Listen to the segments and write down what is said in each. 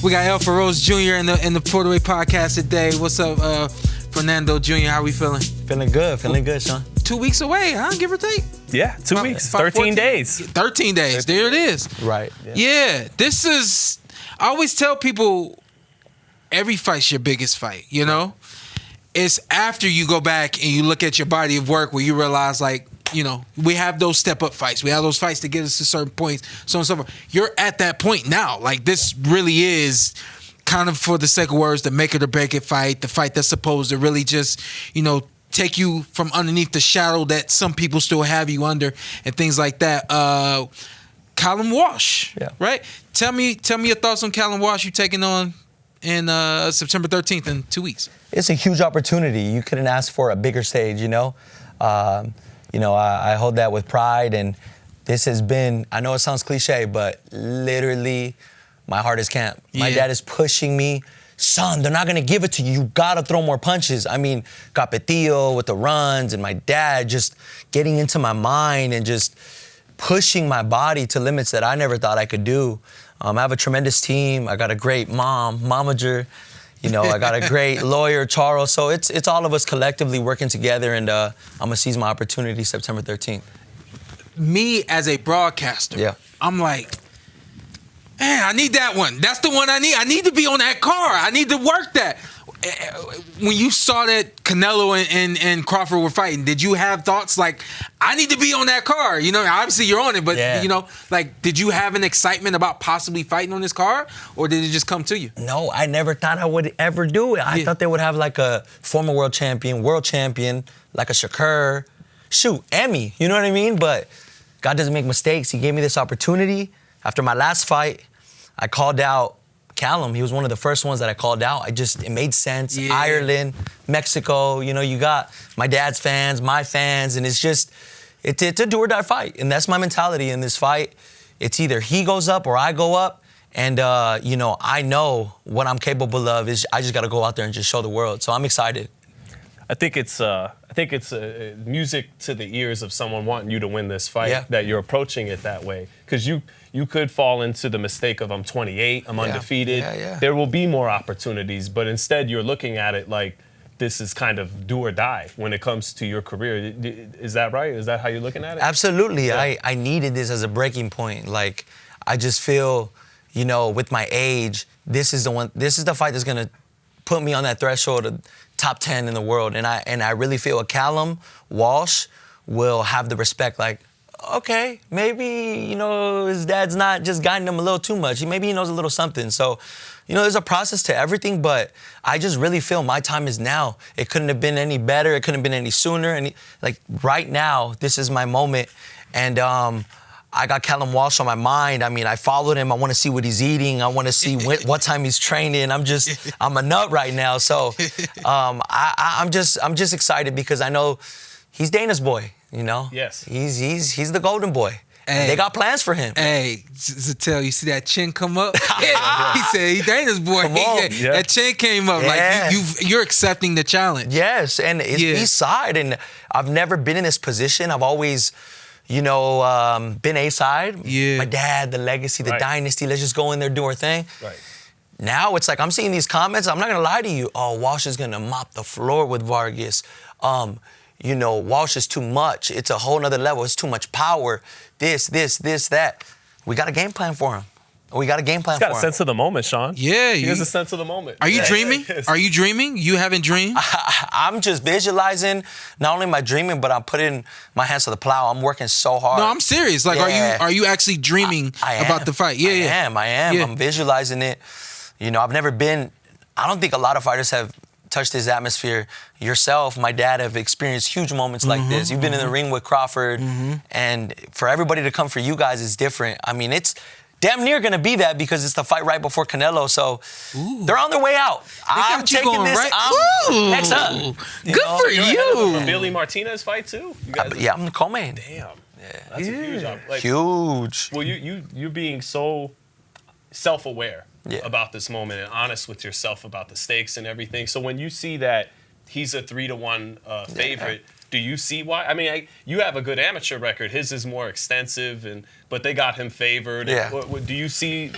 We got El Feroz Jr. in the PorterWay Podcast today. What's up, Fernando Jr.? How we feeling? Feeling good, Sean. 2 weeks away, huh? Give or take. Yeah, 2 weeks. 13 days. 13 days. There it is. Right. Yeah. This is. I always tell people, every fight's your biggest fight. You know, it's after you go back and you look at your body of work where you realize, like, you know, we have those step-up fights. We have those fights to get us to certain points, so on and so forth. You're at that point now. Like, this really is kind of, for the sake of words, the make it or break it fight, the fight that's supposed to really just, you know, take you from underneath the shadow that some people still have you under and things like that. Callum Walsh, right? Tell me your thoughts on Callum Walsh you taking on in September 13th in 2 weeks. It's a huge opportunity. You couldn't ask for a bigger stage, you know? I hold that with pride, and this has been, I know it sounds cliche, but literally my hardest camp. Yeah. My dad is pushing me. Son, they're not going to give it to you. You got to throw more punches. I mean, Capetillo with the runs, and my dad just getting into my mind and just pushing my body to limits that I never thought I could do. I have a tremendous team. I got a great momager. You know, I got a great lawyer, Charles. So it's all of us collectively working together, and I'm going to seize my opportunity September 13th. Me as a broadcaster, I'm like, man, I need that one. That's the one I need. I need to be on that car. I need to work that. When you saw that Canelo and Crawford were fighting, did you have thoughts like, I need to be on that car? You know, obviously you're on it, but, you know, like, did you have an excitement about possibly fighting on this car, or did it just come to you? No, I never thought I would ever do it. I thought they would have like a former world champion, like a Shakur. Shoot, Emmy, you know what I mean? But God doesn't make mistakes. He gave me this opportunity. After my last fight, I called out Callum. He was one of the first ones that I called out. It made sense. Yeah. Ireland, Mexico, you know, you got my dad's fans, my fans, and it's a do or die fight. And that's my mentality in this fight. It's either he goes up or I go up. And, you know, I know what I'm capable of. I just got to go out there and just show the world. So I'm excited. I think it's music to the ears of someone wanting you to win this fight, that you're approaching it that way. Because you could fall into the mistake of, I'm 28, I'm undefeated. Yeah. There will be more opportunities, but instead you're looking at it like this is kind of do or die when it comes to your career. Is that right? Is that how you're looking at it? Absolutely. Yeah. I needed this as a breaking point. Like, I just feel, you know, with my age, this is the fight that's going to put me on that threshold of top 10 in the world. And I really feel a Callum Walsh will have the respect, like, okay, maybe, you know, his dad's not just guiding him a little too much. Maybe he knows a little something. So, you know, there's a process to everything, but I just really feel my time is now. It couldn't have been any better. It couldn't have been any sooner. And like right now, this is my moment. And I got Callum Walsh on my mind. I mean, I followed him. I want to see what he's eating. I want to see what time he's training. I'm a nut right now. So I'm just excited because I know he's Dana's boy, you know? Yes. He's the golden boy. Hey, they got plans for him. Hey, Zittel, you see that chin come up? He said he's Dana's boy. That chin came up. Like you're accepting the challenge. Yes, and it's East Side, and I've never been in this position. I've always, you know, been A-side. Yeah. My dad, the legacy, the dynasty. Let's just go in there, do our thing. Right. Now it's like I'm seeing these comments. I'm not gonna lie to you. Oh, Walsh is gonna mop the floor with Vargas. You know, Walsh is too much. It's a whole nother level. It's too much power. This, that. We got a game plan for him. He's got a sense of the moment, Sean. Yeah. He has a sense of the moment. Are you dreaming? Are you dreaming? You haven't dreamed? I'm just visualizing. Not only am I dreaming, but I'm putting my hands to the plow. I'm working so hard. No, I'm serious. Like, are you actually dreaming about the fight? I am. Yeah. I'm visualizing it. You know, I don't think a lot of fighters have touched this atmosphere. Yourself, my dad, have experienced huge moments like this. You've been in the ring with Crawford, and for everybody to come for you guys is different. I mean, it's damn near gonna be that because it's the fight right before Canelo, so they're on their way out. I'm taking this. Next up. Good for you. A Billy Martinez fight too? I'm the co-main. Damn. Yeah, that's a huge. Like, huge. Well, you're being so self-aware about this moment and honest with yourself about the stakes and everything. So when you see that he's a 3-1 favorite, Do you see why? I mean, you have a good amateur record. His is more extensive, but they got him favored. Yeah. Do you see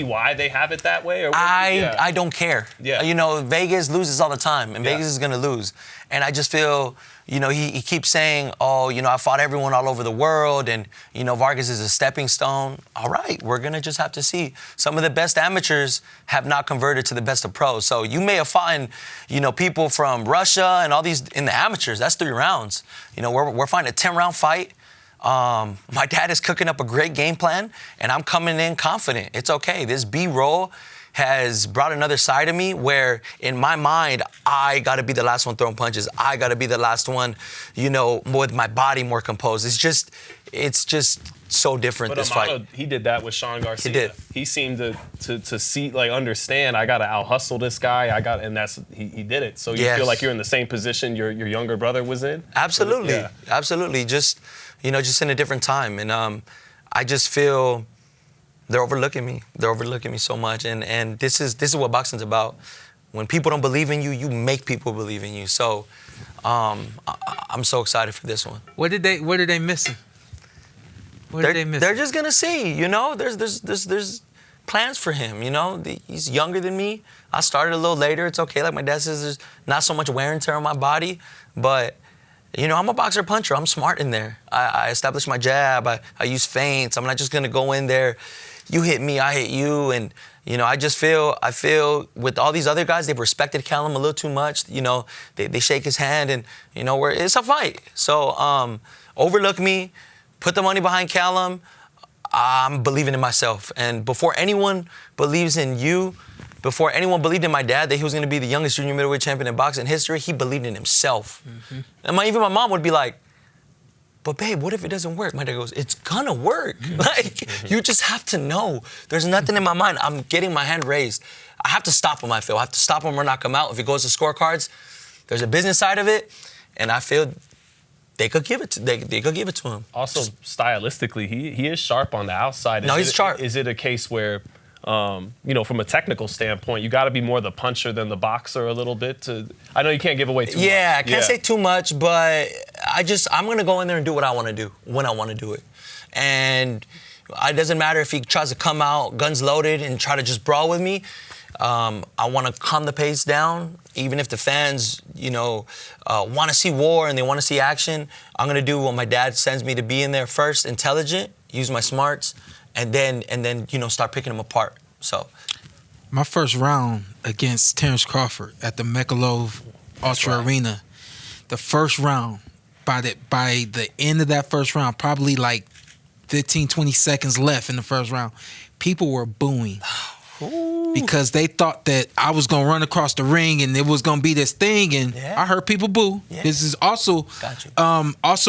why they have it that way? Or I don't care. Yeah. You know, Vegas loses all the time, and Vegas is going to lose. And I just feel, you know, he keeps saying, oh, you know, I fought everyone all over the world, and, you know, Vargas is a stepping stone. All right, we're going to just have to see. Some of the best amateurs have not converted to the best of pros. So you may have fought, you know, people from Russia and all these in the amateurs. That's 3 rounds. You know, we're fighting a 10-round fight. My dad is cooking up a great game plan, and I'm coming in confident. It's okay. This B-roll has brought another side of me where, in my mind, I got to be the last one throwing punches. I got to be the last one, you know, with my body more composed. It's just so different, this fight. He did that with Sean Garcia. He did. He seemed to see, like, understand, I got to out-hustle this guy. And he did it. So you feel like you're in the same position your younger brother was in? Absolutely. Yeah. Absolutely. Just, you know, just in a different time. And I just feel they're overlooking me. They're overlooking me so much. And this is what boxing's about. When people don't believe in you, you make people believe in you. So I'm so excited for this one. What are they missing? What are they missing? They're just gonna see, you know. There's plans for him, you know. He's younger than me. I started a little later. It's okay. Like my dad says, there's not so much wear and tear on my body, but you know, I'm a boxer puncher. I'm smart in there. I establish my jab. I use feints. I'm not just gonna go in there. You hit me, I hit you, and you know, I feel with all these other guys, they've respected Callum a little too much. You know, they shake his hand, and you know, it's a fight. So overlook me, put the money behind Callum. I'm believing in myself, and before anyone believes in you, before anyone believed in my dad that he was going to be the youngest junior middleweight champion in boxing history, he believed in himself. Mm-hmm. And even my mom would be like, but babe, what if it doesn't work? My dad goes, it's gonna work. Like, you just have to know. There's nothing in my mind. I'm getting my hand raised. I have to stop him, I feel. I have to stop him or knock him out. If it goes to scorecards, there's a business side of it, and I feel they could give it to him. Also, stylistically, he is sharp on the outside. He's sharp. Is it a case where, you know, from a technical standpoint, you got to be more the puncher than the boxer a little bit? I know you can't give away too much. Yeah, I can't say too much, but I'm going to go in there and do what I want to do when I want to do it. And it doesn't matter if he tries to come out guns loaded and try to just brawl with me. I want to calm the pace down. Even if the fans, you know, want to see war and they want to see action, I'm going to do what my dad sends me to be in there first, intelligent, use my smarts, and then you know, start picking them apart. So my first round against Terrence Crawford at the Michelob Ultra Arena, the first round, by the end of that first round, probably like 15, 20 seconds left in the first round, people were booing. Ooh. Because they thought that I was going to run across the ring and it was going to be this thing, and I heard people boo. Yeah. This is also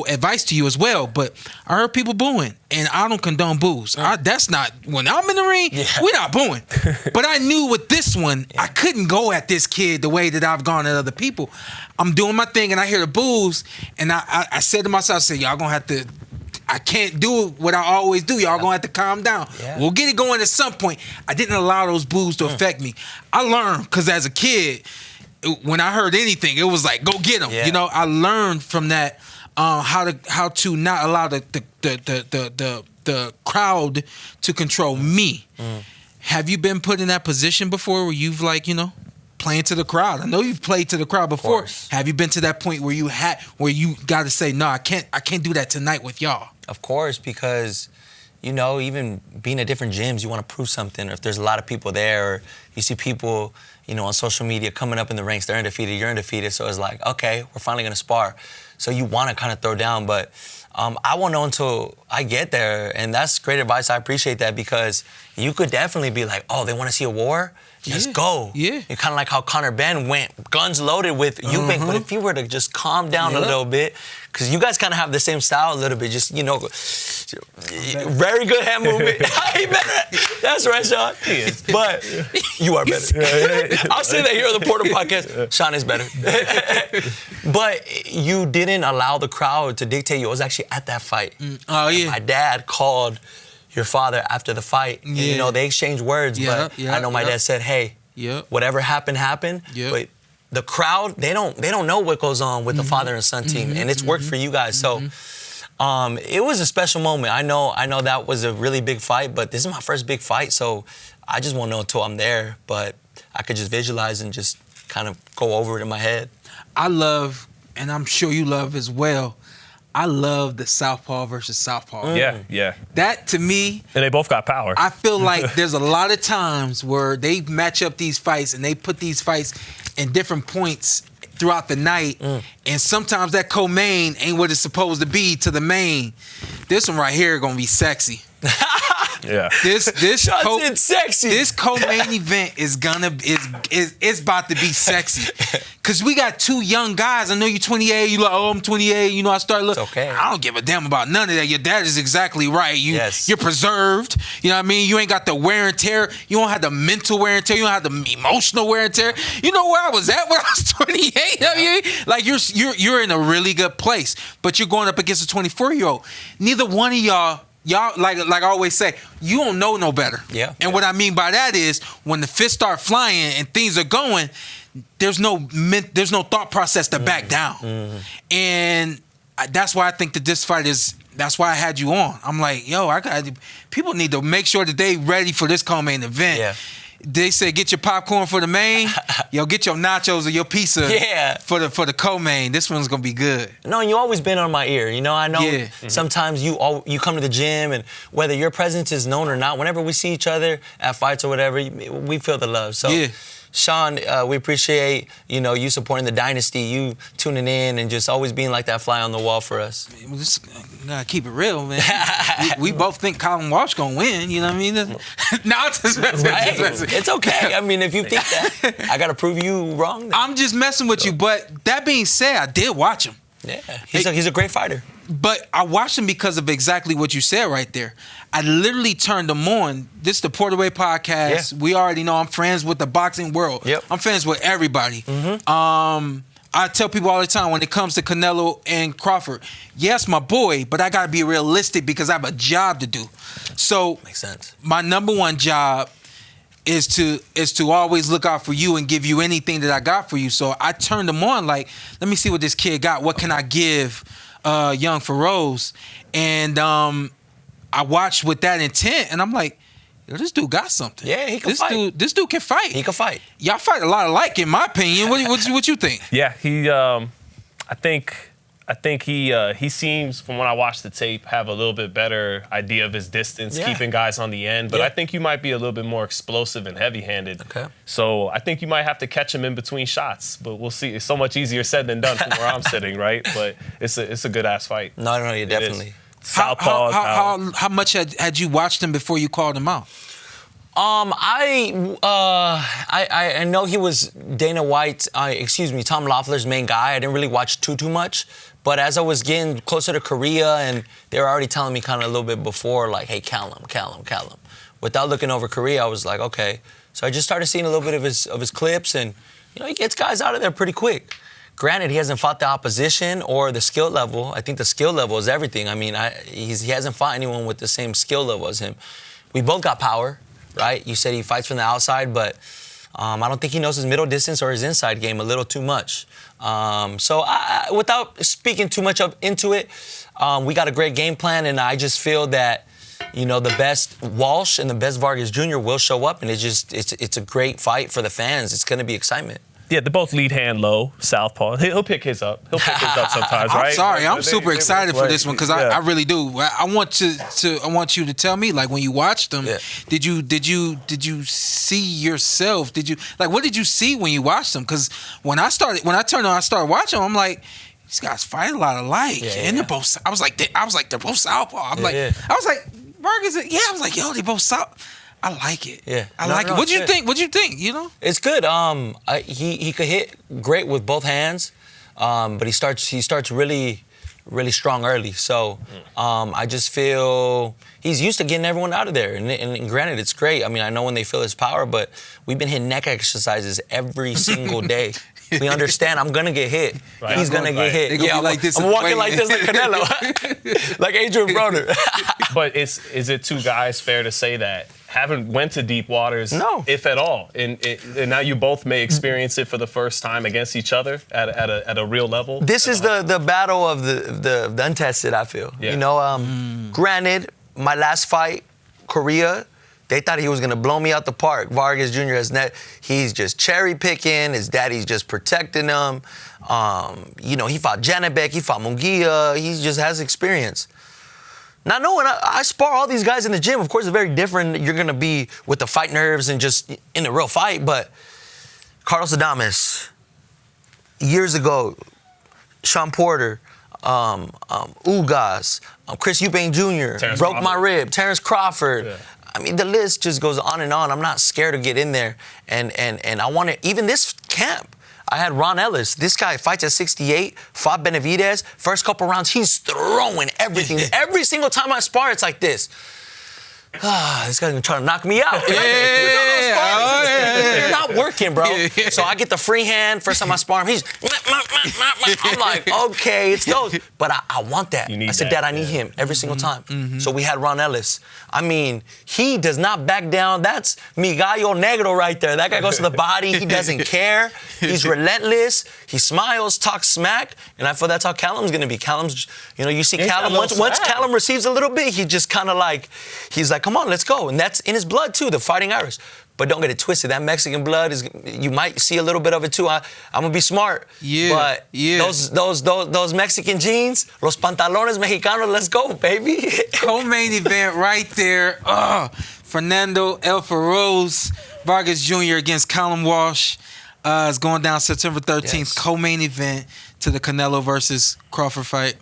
advice to you as well, but I heard people booing, and I don't condone boos. That's not, when I'm in the ring, we're not booing. But I knew with this one, I couldn't go at this kid the way that I've gone at other people. I'm doing my thing, and I hear the boos, and I said to myself, I said, y'all going to have to, I can't do what I always do. Y'all gonna have to calm down. Yeah. We'll get it going at some point. I didn't allow those boos to affect me. I learned, because as a kid, when I heard anything, it was like, go get them. Yeah. You know, I learned from that how to not allow the crowd to control me. Have you been put in that position before where you've, like, you know, playing to the crowd? I know you've played to the crowd before. Have you been to that point where you got to say, no, I can't do that tonight with y'all? Of course, because, you know, even being at different gyms, you want to prove something. Or if there's a lot of people there, or you see people, you know, on social media coming up in the ranks, they're undefeated, you're undefeated. So it's like, okay, we're finally going to spar. So you want to kind of throw down, but I won't know until I get there. And that's great advice. I appreciate that, because you could definitely be like, oh, they want to see a war? Just go. Yeah. You're kind of like how Conor Ben went guns loaded with Eubank. But if you were to just calm down a little bit, because you guys kind of have the same style a little bit, just, you know, very good hand movement. That's right, Sean. He is. But you are better. I'll say that here on the Porter Podcast. Sean is better. But you didn't allow the crowd to dictate you. I was actually at that fight. Oh, yeah. And my dad called your father after the fight. Yeah. And, you know, they exchanged words, but I know my dad said, hey, whatever happened, but the crowd, they don't know what goes on with the father and son team, and it's worked for you guys. So it was a special moment. I know that was a really big fight, but this is my first big fight, so I just won't know until I'm there. But I could just visualize and just kind of go over it in my head. I love, and I'm sure you love as well, I love the Southpaw versus Southpaw. Yeah. That, to me... And they both got power. I feel like there's a lot of times where they match up these fights and they put these fights in different points throughout the night, and sometimes that co-main ain't what it's supposed to be to the main. This one right here gonna be sexy. Yeah. This sexy. This co-main event is about to be sexy. Cause we got two young guys. I know you're 28. You like, oh, I'm 28. You know, I start looking. It's okay. I don't give a damn about none of that. Your dad is exactly right. You're preserved. You know what I mean? You ain't got the wear and tear. You don't have the mental wear and tear. You don't have the emotional wear and tear. You know where I was at when I was 28. Yeah. I mean, like you're in a really good place, but you're going up against a 24-year-old. Neither one of y'all like I always say, you don't know no better. Yeah. And what I mean by that is when the fists start flying and things are going, there's no thought process to back down. And that's why I think that this fight is. That's why I had you on. I'm like, yo, people need to make sure that they ready for this co-main event. Yeah. They say get your popcorn for the main. Yo, get your nachos or your pizza for the co-main. This one's gonna be good. No, you always been on my ear. You know, I know sometimes you come to the gym, and whether your presence is known or not, whenever we see each other at fights or whatever, we feel the love. So, Sean, we appreciate you supporting the dynasty, you tuning in, and just always being like that fly on the wall for us. We just gotta keep it real, man. we both think Callum Walsh gonna win. You know what I mean? No, it's okay. I mean, if you think that, I gotta prove you wrong. Then. I'm just messing with you. But that being said, I did watch him. Yeah, he's a great fighter. But I watched him because of exactly what you said right there. I literally turned him on. This is the PorterWay Podcast. Yeah. We already know I'm friends with the boxing world. Yep. I'm friends with everybody. I tell people all the time when it comes to Canelo and Crawford, yes, my boy, but I got to be realistic because I have a job to do. So makes sense. My number one job is to always look out for you and give you anything that I got for you. So I turned him on like, let me see what this kid got. What can I give young Feroz? And I watched with that intent, and I'm like, yo, this dude got something. Yeah, he can fight. This dude can fight. He can fight. Y'all fight a lot alike, in my opinion. What you think? Yeah, he. I think he seems, from when I watched the tape, have a little bit better idea of his distance, keeping guys on the end. But I think you might be a little bit more explosive and heavy-handed. Okay. So I think you might have to catch him in between shots. But we'll see. It's so much easier said than done from where I'm sitting, right? But it's a good-ass fight. No, you definitely. Southpaw. How much had you watched him before you called him out? I know he was Dana White, Tom Loeffler's main guy. I didn't really watch too much. But as I was getting closer to Korea, and they were already telling me kind of a little bit before, like, hey, Callum. Without looking over Korea, I was like, okay. So I just started seeing a little bit of his clips, and he gets guys out of there pretty quick. Granted, he hasn't fought the opposition or the skill level. I think the skill level is everything. I mean, he hasn't fought anyone with the same skill level as him. We both got power, right? You said he fights from the outside, but I don't think he knows his middle distance or his inside game a little too much. So without speaking too much into it, we got a great game plan, and I just feel that the best Walsh and the best Vargas Jr. will show up, and it's a great fight for the fans. It's going to be excitement. Yeah, they both lead hand low, Southpaw. He'll pick his up. He'll pick his up sometimes, right? I'm sorry. I'm super excited for this one because I really do. I want you to tell me, like, when you watched them, did you see yourself? What did you see when you watched them? Because when I turned on, I started watching them, I'm like, these guys fight a lot alike, and they're both. I was like, they're both Southpaw. I was like, Vargas. Yeah, I was like, yo, they both Southpaw. I like it. Yeah, I like it. What do you think? It's good. He could hit great with both hands, but he starts really, really strong early. So I just feel he's used to getting everyone out of there. And granted, it's great. I mean, I know when they feel his power, but we've been hitting neck exercises every single day. We understand I'm going to get hit. Right. He's going to get hit. Yeah, like this. I'm walking like this like Canelo. Like Adrian Broner. But is it two guys fair to say that haven't went to deep waters, if at all. And now you both may experience it for the first time against each other at a real level. This is the battle of the untested, I feel. Yeah. You know, granted, my last fight, Korea, they thought he was going to blow me out the park. Vargas Jr. He's just cherry picking. His daddy's just protecting him. You know, he fought Janibek, he fought Munguia. He just has experience. Now, knowing I spar all these guys in the gym, of course, it's very different. You're going to be with the fight nerves and just in a real fight. But Carlos Adames, years ago, Shawn Porter, Ugas, Chris Eubank Jr., broke my rib, Terrence Crawford. Yeah. I mean, the list just goes on and on. I'm not scared to get in there. And I want to, even this camp, I had Ron Ellis. This guy fights at 68, fought Benavidez. First couple rounds, he's throwing everything. Every single time I spar, it's like this. This guy's gonna try to knock me out. You're not working, bro. So I get the free hand. First time I spar him, he's... I'm like, okay, it's those. But I want that. I said, Dad, I need him every single time. So we had Ron Ellis. I mean, he does not back down. That's mi gallo negro right there. That guy goes to the body. He doesn't care. He's relentless. He smiles, talks smack. And I feel that's how Callum's going to be. Callum's, you know, you see Callum, once Callum receives a little bit, he just kind of like, he's like, come on, let's go. And that's in his blood, too, the Fighting Irish. But don't get it twisted. That Mexican blood is, you might see a little bit of it, too. I'm going to be smart. But those Mexican jeans, los pantalones mexicanos, let's go, baby. Co-main event right there. Fernando El Feroz Vargas Jr. against Callum Walsh. It's going down September 13th. Yes. Co-main event to the Canelo versus Crawford fight.